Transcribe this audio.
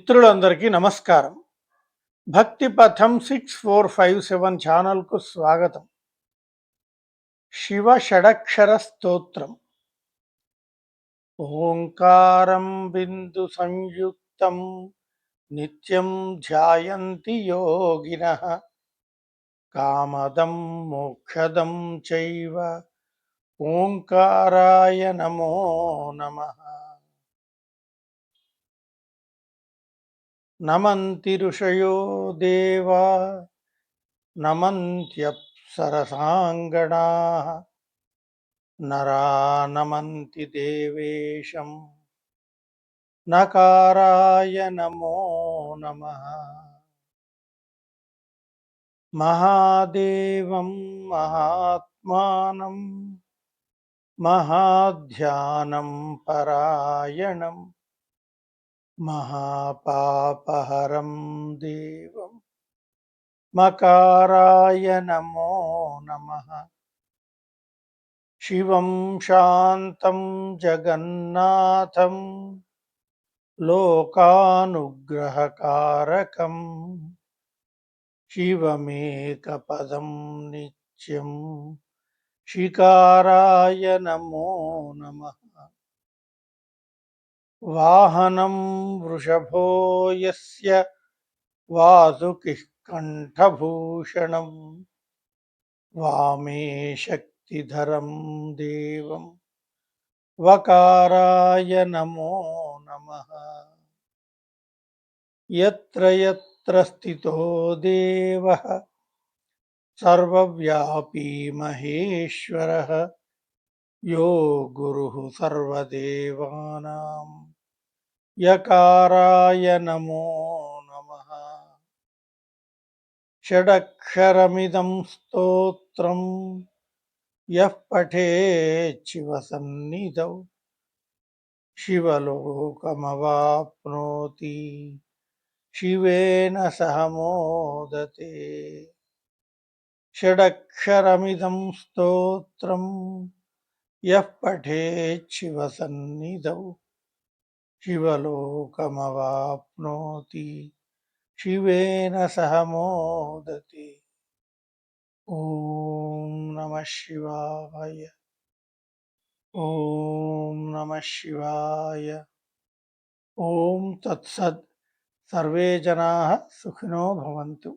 మిత్రులందరికీ నమస్కారం. భక్తి పథం 6457 ఛానల్కు స్వాగతం. శివ షడక్షర స్తోత్రం. ఓంకారం బిందు సంయుక్తం నిత్యం ధ్యాయంతి యోగినః కామదం మోక్షదం చైవ ఓంకారాయ నమో నమః. నమంతి ఋషయో దేవా నమంత్యప్సరసాంగణాః నరా నమంతి దేవేశం నకారాయ నమో నమః. మహాదేవం మహాత్మానం మహాధ్యానం పరాయణం మహాపాపహరం దేవం మకారాయ నమో నమః. శివం శాంతం జగన్నాథం లోకానుగ్రహకారకం శివమేకపదం నిత్యం శికారాయ నమో నమః. వాహనం వృషభో యస్య వాసుకిః కంఠభూషణం వామే శక్తిధరం దేవం వకారాయ నమో నమః. యత్ర యత్ర స్థితో దేవః సర్వవ్యాపీ మహేశ్వరః యో గురుః సర్వదేవానాం యకారాయ నమో నమః. షడక్షరమిదం స్తోత్రం యః పఠేత్ శివసన్నిధౌ శివలోకమవాప్నోతి శివేన సహ మోదతే. షడక్షరమిదం స్తోత్రం యః పఠేత్ శివసన్నిధౌ శివలోకమవాప్నోతి శివేన సహ మోదతే. ఓం నమః శివాయ. ఓం నమః శివాయ. ఓం తత్సత్. సర్వే జనాః సుఖినో భవంతు.